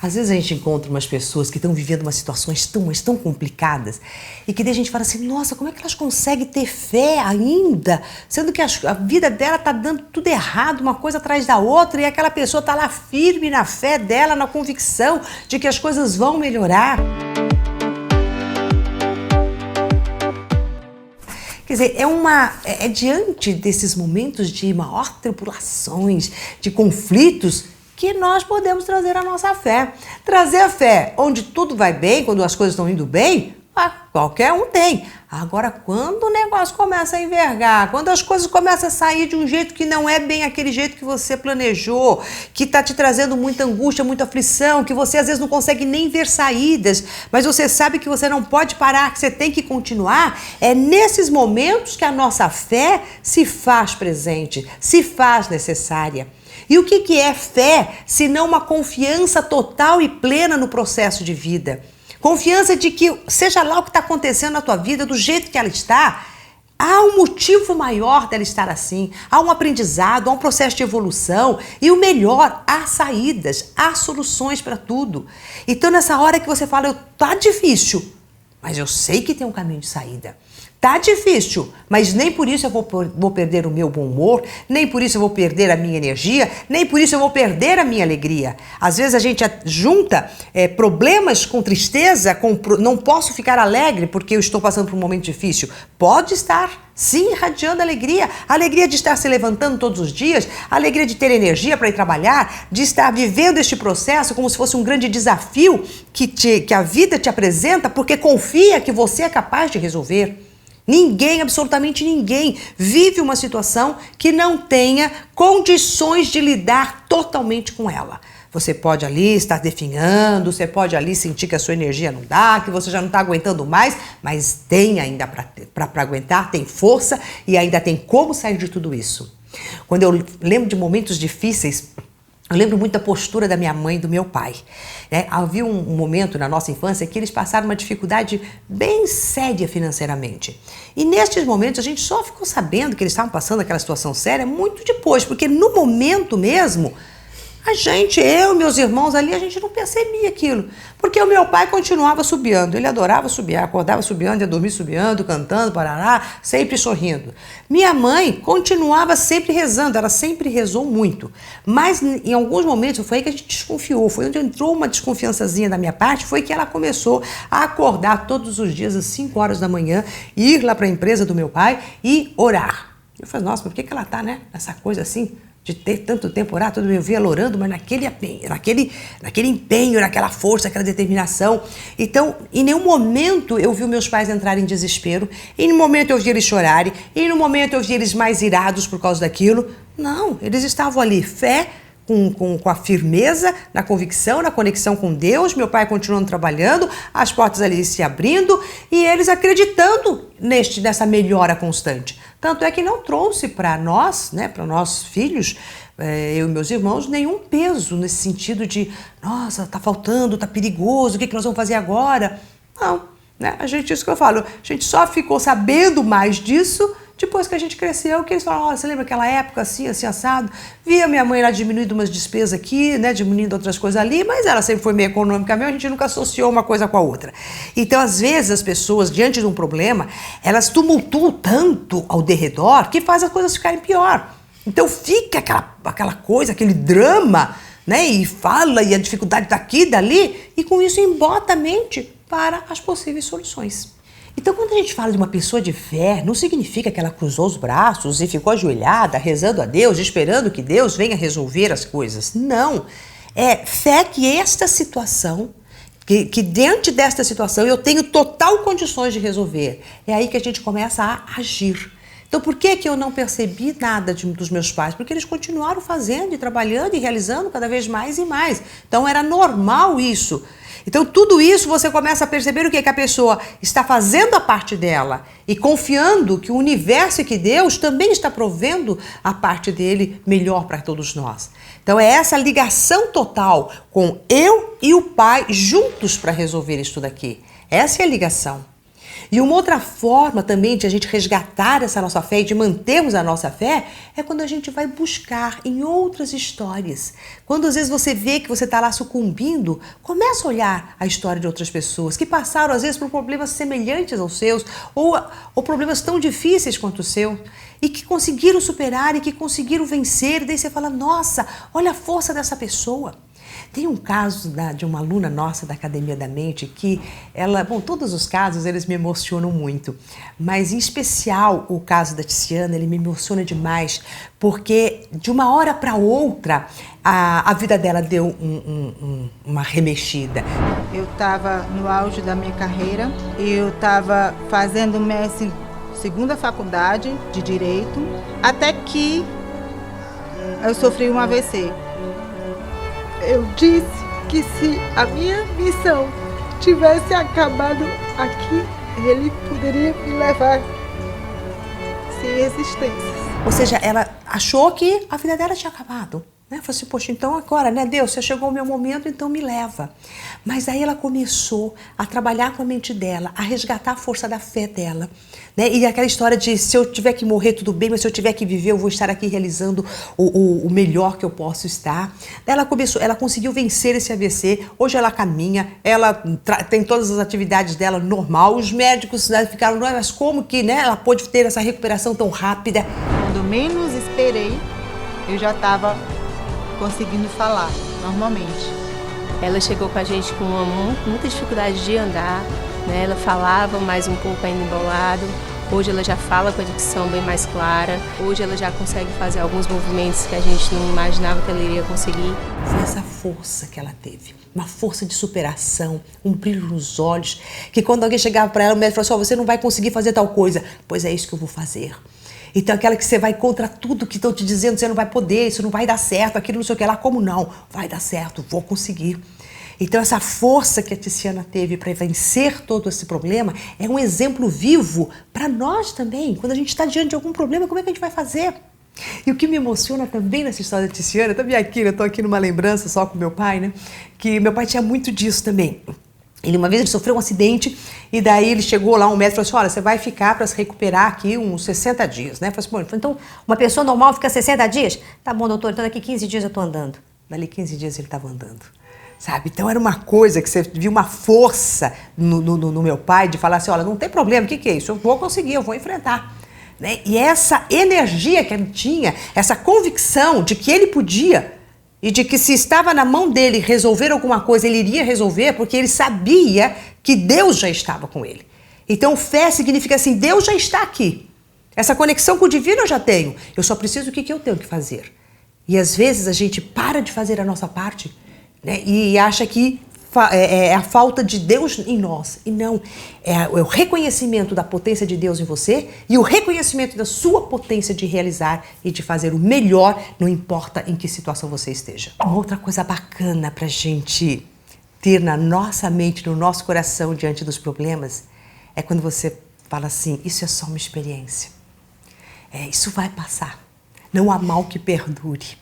Às vezes a gente encontra umas pessoas que estão vivendo umas situações mas tão complicadas e que daí a gente fala assim, nossa, como é que elas conseguem ter fé ainda? Sendo que a vida dela está dando tudo errado, uma coisa atrás da outra, e aquela pessoa está lá firme na fé dela, na convicção de que as coisas vão melhorar. Quer dizer, é diante desses momentos de maior tribulações, de conflitos, que nós podemos trazer a nossa fé. Trazer a fé onde tudo vai bem, quando as coisas estão indo bem, qualquer um tem. Agora, quando o negócio começa a envergar, quando as coisas começam a sair de um jeito que não é bem aquele jeito que você planejou, que está te trazendo muita angústia, muita aflição, que você às vezes não consegue nem ver saídas, mas você sabe que você não pode parar, que você tem que continuar, é nesses momentos que a nossa fé se faz presente, se faz necessária. E o que é fé, se não uma confiança total e plena no processo de vida? Confiança de que, seja lá o que está acontecendo na tua vida, do jeito que ela está, há um motivo maior dela estar assim, há um aprendizado, há um processo de evolução e o melhor, há saídas, há soluções para tudo. Então nessa hora que você fala, tá difícil, mas eu sei que tem um caminho de saída. Tá difícil, mas nem por isso eu vou perder o meu bom humor, nem por isso eu vou perder a minha energia, nem por isso eu vou perder a minha alegria. Às vezes a gente junta problemas com tristeza, não posso ficar alegre porque eu estou passando por um momento difícil. Pode estar, sim, irradiando alegria. A alegria de estar se levantando todos os dias, a alegria de ter energia para ir trabalhar, de estar vivendo este processo como se fosse um grande desafio que a vida te apresenta porque confia que você é capaz de resolver. Ninguém, absolutamente ninguém, vive uma situação que não tenha condições de lidar totalmente com ela. Você pode ali estar definhando, você pode ali sentir que a sua energia não dá, que você já não está aguentando mais, mas tem ainda para aguentar, tem força e ainda tem como sair de tudo isso. Quando eu lembro de momentos difíceis, eu lembro muito da postura da minha mãe e do meu pai. Havia um momento na nossa infância que eles passaram uma dificuldade bem séria financeiramente. E nestes momentos a gente só ficou sabendo que eles estavam passando aquela situação séria muito depois, porque no momento mesmo, eu e meus irmãos ali, a gente não percebia aquilo. Porque o meu pai continuava subiando, ele adorava subir, acordava subiando, ia dormir subiando, cantando, parará, sempre sorrindo. Minha mãe continuava sempre rezando, ela sempre rezou muito. Mas em alguns momentos foi aí que a gente desconfiou, foi onde entrou uma desconfiançazinha da minha parte, foi que ela começou a acordar todos os dias às 5 horas da manhã, ir lá para a empresa do meu pai e orar. Eu falei, nossa, mas por que ela tá, nessa coisa assim? De ter tanto tempo orar, todo eu via ela orando, mas naquele empenho, naquela força, naquela determinação. Então, em nenhum momento eu vi meus pais entrarem em desespero, em nenhum momento eu vi eles chorarem, em nenhum momento eu vi eles mais irados por causa daquilo. Não, eles estavam ali, fé, com a firmeza, na convicção, na conexão com Deus, meu pai continuando trabalhando, as portas ali se abrindo e eles acreditando nessa melhora constante. Tanto é que não trouxe para nós, para nós filhos, eu e meus irmãos, nenhum peso nesse sentido de, nossa, tá faltando, tá perigoso, o que nós vamos fazer agora? Não, isso que eu falo, a gente só ficou sabendo mais disso depois que a gente cresceu, que eles falaram, olha, você lembra aquela época assim, assim, assado? Via minha mãe lá diminuindo umas despesas aqui, diminuindo outras coisas ali, mas ela sempre foi meio econômica mesmo, a gente nunca associou uma coisa com a outra. Então, às vezes, as pessoas, diante de um problema, elas tumultuam tanto ao derredor que faz as coisas ficarem pior. Então, fica aquela coisa, aquele drama, e fala, e a dificuldade daqui, dali, e com isso embota a mente para as possíveis soluções. Então, quando a gente fala de uma pessoa de fé, não significa que ela cruzou os braços e ficou ajoelhada, rezando a Deus, esperando que Deus venha resolver as coisas. Não. É fé que esta situação, que diante desta situação eu tenho total condições de resolver. É aí que a gente começa a agir. Então, por que eu não percebi nada dos meus pais? Porque eles continuaram fazendo e trabalhando e realizando cada vez mais e mais. Então, era normal isso. Então, tudo isso você começa a perceber o que a pessoa está fazendo a parte dela e confiando que o universo e que Deus também está provendo a parte dele melhor para todos nós. Então, é essa ligação total com eu e o Pai juntos para resolver isso daqui. Essa é a ligação. E uma outra forma também de a gente resgatar essa nossa fé e de mantermos a nossa fé é quando a gente vai buscar em outras histórias. Quando às vezes você vê que você está lá sucumbindo, começa a olhar a história de outras pessoas que passaram às vezes por problemas semelhantes aos seus ou problemas tão difíceis quanto o seu e que conseguiram superar e que conseguiram vencer. E daí você fala, nossa, olha a força dessa pessoa. Tem um caso de uma aluna nossa da Academia da Mente que ela, bom, todos os casos eles me emocionam muito, mas em especial o caso da Tiziana, ele me emociona demais, porque de uma hora para outra a vida dela deu uma remexida. Eu estava no auge da minha carreira, eu estava fazendo minha segunda faculdade de Direito, até que eu sofri um AVC. Eu disse que se a minha missão tivesse acabado aqui, ele poderia me levar sem existência. Ou seja, ela achou que a vida dela tinha acabado. Falou assim, poxa, então agora, né, Deus, você chegou o meu momento, então me leva. Mas aí ela começou a trabalhar com a mente dela, a resgatar a força da fé dela. Né? E aquela história de se eu tiver que morrer, tudo bem, mas se eu tiver que viver, eu vou estar aqui realizando o melhor que eu posso estar. Ela conseguiu vencer esse AVC, hoje ela caminha, ela tem todas as atividades dela normal, os médicos, né, ficaram, mas como que, né, ela pôde ter essa recuperação tão rápida? Quando menos esperei, eu já estava conseguindo falar normalmente. Ela chegou com a gente com muita dificuldade de andar, né? Ela falava mais um pouco ainda embolado. Hoje ela já fala com a dicção bem mais clara. Hoje ela já consegue fazer alguns movimentos que a gente não imaginava que ela iria conseguir. Foi essa força que ela teve, uma força de superação, um brilho nos olhos, que quando alguém chegava para ela, o médico falou assim, você não vai conseguir fazer tal coisa. Pois é isso que eu vou fazer. Então aquela que você vai contra tudo que estão te dizendo, você não vai poder, isso não vai dar certo, aquilo não sei o que lá, como não? Vai dar certo, vou conseguir. Então essa força que a Tiziana teve para vencer todo esse problema é um exemplo vivo para nós também. Quando a gente está diante de algum problema, como é que a gente vai fazer? E o que me emociona também nessa história da Tiziana, também aqui, eu estou aqui numa lembrança só com meu pai, né? Que meu pai tinha muito disso também. Uma vez ele sofreu um acidente e daí ele chegou lá, um médico falou assim, olha, você vai ficar para se recuperar aqui uns 60 dias, né? Falei assim, então uma pessoa normal fica 60 dias? Tá bom, doutor, então daqui 15 dias eu tô andando. Dali 15 dias ele estava andando, sabe? Então era uma coisa que você viu uma força no meu pai de falar assim, olha, não tem problema, o que é isso? Eu vou conseguir, eu vou enfrentar. Né? E essa energia que ele tinha, essa convicção de que ele podia, e de que se estava na mão dele resolver alguma coisa, ele iria resolver, porque ele sabia que Deus já estava com ele. Então fé significa assim, Deus já está aqui. Essa conexão com o divino eu já tenho. Eu só preciso o que eu tenho que fazer. E às vezes a gente para de fazer a nossa parte, né, e acha que é a falta de Deus em nós. E não, é o reconhecimento da potência de Deus em você e o reconhecimento da sua potência de realizar e de fazer o melhor, não importa em que situação você esteja. Uma outra coisa bacana pra gente ter na nossa mente, no nosso coração diante dos problemas, é quando você fala assim, isso é só uma experiência. Isso vai passar. Não há mal que perdure.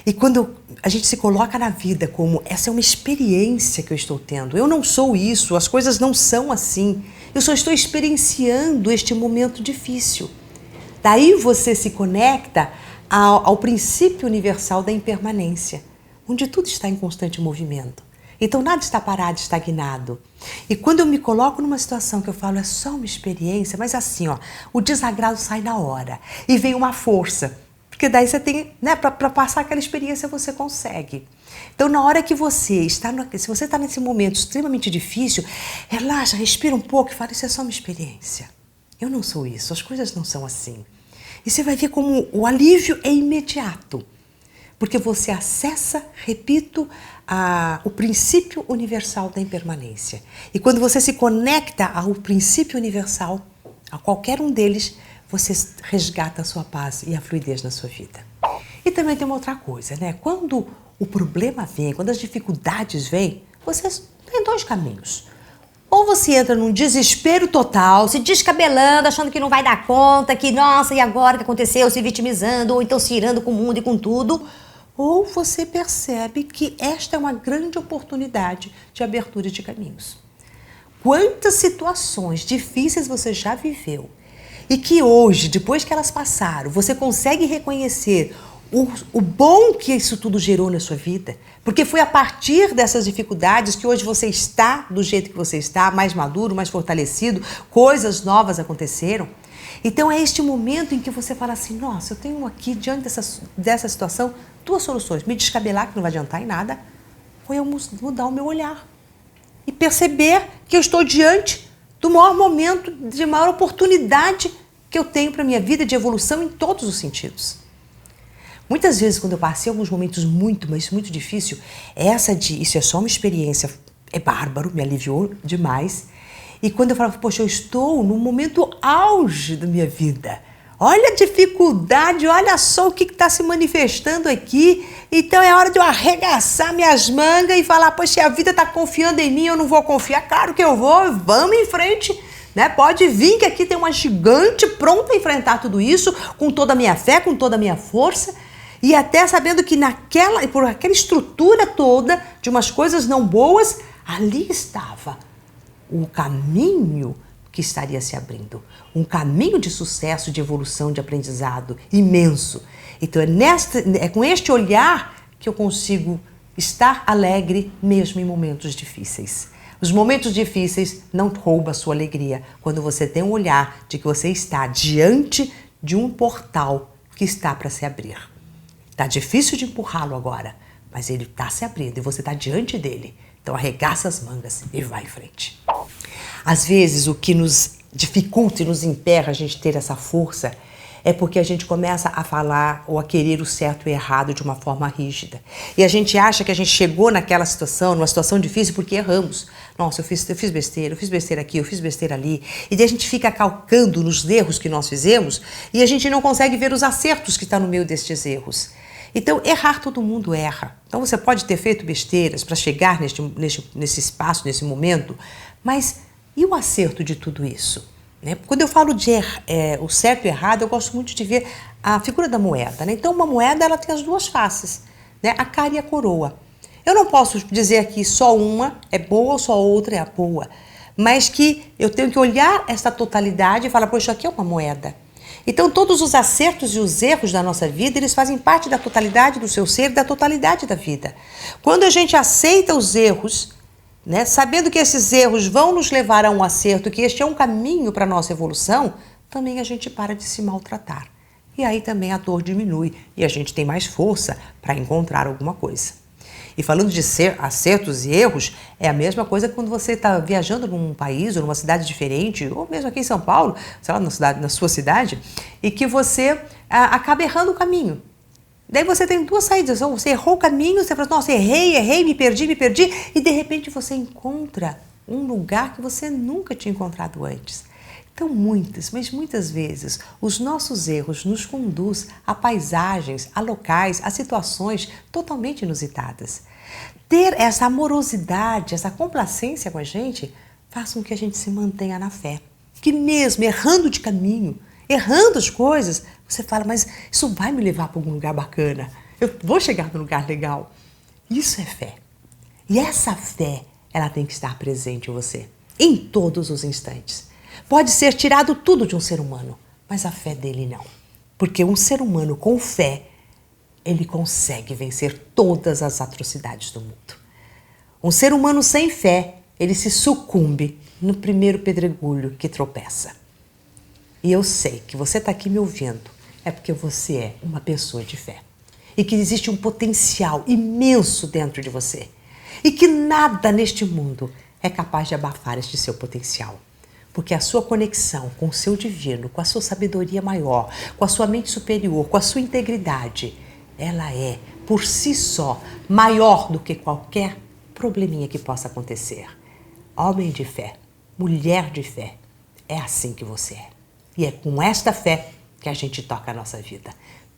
E quando a gente se coloca na vida como essa é uma experiência que eu estou tendo, eu não sou isso, as coisas não são assim, eu só estou experienciando este momento difícil. Daí você se conecta ao princípio universal da impermanência, onde tudo está em constante movimento. Então nada está parado, estagnado. E quando eu me coloco numa situação que eu falo, é só uma experiência, mas assim, ó, o desagrado sai na hora e vem uma força. Porque daí você tem, né, para passar aquela experiência você consegue. Então na hora que você está, se você está nesse momento extremamente difícil, relaxa, respira um pouco e fala, isso é só uma experiência. Eu não sou isso, as coisas não são assim. E você vai ver como o alívio é imediato. Porque você acessa, repito, o princípio universal da impermanência. E quando você se conecta ao princípio universal, a qualquer um deles, você resgata a sua paz e a fluidez na sua vida. E também tem uma outra coisa, né? Quando o problema vem, quando as dificuldades vêm, você tem dois caminhos. Ou você entra num desespero total, se descabelando, achando que não vai dar conta, que nossa, e agora o que aconteceu, se vitimizando, ou então se irando com o mundo e com tudo. Ou você percebe que esta é uma grande oportunidade de abertura de caminhos. quantas situações difíceis você já viveu e que hoje, depois que elas passaram, você consegue reconhecer o bom que isso tudo gerou na sua vida, porque foi a partir dessas dificuldades que hoje você está do jeito que você está, mais maduro, mais fortalecido, coisas novas aconteceram. Então é este momento em que você fala assim, nossa, eu tenho aqui, diante dessa situação, 2 soluções. Me descabelar, que não vai adiantar em nada, ou eu mudar o meu olhar. E perceber que eu estou diante do maior momento, de maior oportunidade que eu tenho para a minha vida de evolução em todos os sentidos. Muitas vezes, quando eu passei alguns momentos mas muito difícil, isso é só uma experiência, é bárbaro, me aliviou demais. E quando eu falava, poxa, eu estou no momento auge da minha vida. Olha a dificuldade, olha só o que está se manifestando aqui. Então é hora de eu arregaçar minhas mangas e falar, poxa, a vida está confiando em mim, eu não vou confiar. Claro que eu vou, vamos em frente. Né? Pode vir que aqui tem uma gigante pronta a enfrentar tudo isso, com toda a minha fé, com toda a minha força. E até sabendo que por aquela estrutura toda de umas coisas não boas, ali estava o caminho que estaria se abrindo. Um caminho de sucesso, de evolução, de aprendizado imenso. Então é com este olhar que eu consigo estar alegre mesmo em momentos difíceis. Os momentos difíceis não roubam a sua alegria quando você tem um olhar de que você está diante de um portal que está para se abrir. Está difícil de empurrá-lo agora, mas ele está se abrindo e você está diante dele. Então arregaça as mangas e vai em frente. Às vezes o que nos dificulta e nos emperra a gente ter essa força é porque a gente começa a falar ou a querer o certo e o errado de uma forma rígida. E a gente acha que a gente chegou naquela situação, numa situação difícil, porque erramos. Nossa, eu fiz besteira aqui, eu fiz besteira ali. E daí a gente fica calcando nos erros que nós fizemos e a gente não consegue ver os acertos que estão no meio destes erros. Então, errar todo mundo erra. Então, você pode ter feito besteiras para chegar nesse espaço, nesse momento, mas e o acerto de tudo isso? Né? Quando eu falo de o certo e errado, eu gosto muito de ver a figura da moeda. Né? Então, uma moeda ela tem as 2 faces, né? A cara e a coroa. Eu não posso dizer aqui só uma é boa ou só outra é a boa, mas que eu tenho que olhar essa totalidade e falar, poxa, aqui é uma moeda. Então, todos os acertos e os erros da nossa vida, eles fazem parte da totalidade do seu ser, da totalidade da vida. Quando a gente aceita os erros, né, sabendo que esses erros vão nos levar a um acerto, que este é um caminho para a nossa evolução, também a gente para de se maltratar. E aí também a dor diminui e a gente tem mais força para encontrar alguma coisa. E falando de acertos e erros, é a mesma coisa quando você está viajando num país ou numa cidade diferente, ou mesmo aqui em São Paulo, sei lá, na sua cidade, e que você acaba errando o caminho. Daí você tem 2 saídas, ou você errou o caminho, você fala, nossa, errei, me perdi, e de repente você encontra um lugar que você nunca tinha encontrado antes. Então muitas vezes, os nossos erros nos conduzem a paisagens, a locais, a situações totalmente inusitadas. Ter essa amorosidade, essa complacência com a gente, faz com que a gente se mantenha na fé. Que mesmo errando de caminho, errando as coisas, você fala, mas isso vai me levar para algum lugar bacana. Eu vou chegar num lugar legal. Isso é fé. E essa fé, ela tem que estar presente em você, em todos os instantes. Pode ser tirado tudo de um ser humano, mas a fé dele não. Porque um ser humano com fé, ele consegue vencer todas as atrocidades do mundo. Um ser humano sem fé, ele se sucumbe no primeiro pedregulho que tropeça. E eu sei que você está aqui me ouvindo, é porque você é uma pessoa de fé. E que existe um potencial imenso dentro de você. E que nada neste mundo é capaz de abafar este seu potencial. Porque a sua conexão com o seu divino, com a sua sabedoria maior, com a sua mente superior, com a sua integridade, ela é, por si só, maior do que qualquer probleminha que possa acontecer. Homem de fé, mulher de fé, é assim que você é. E é com esta fé que a gente toca a nossa vida.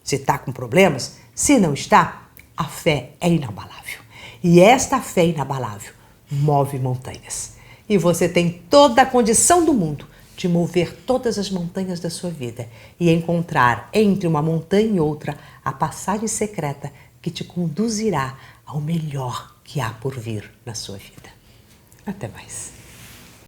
Se está com problemas, se não está, a fé é inabalável. E esta fé inabalável move montanhas. E você tem toda a condição do mundo de mover todas as montanhas da sua vida e encontrar entre uma montanha e outra a passagem secreta que te conduzirá ao melhor que há por vir na sua vida. Até mais.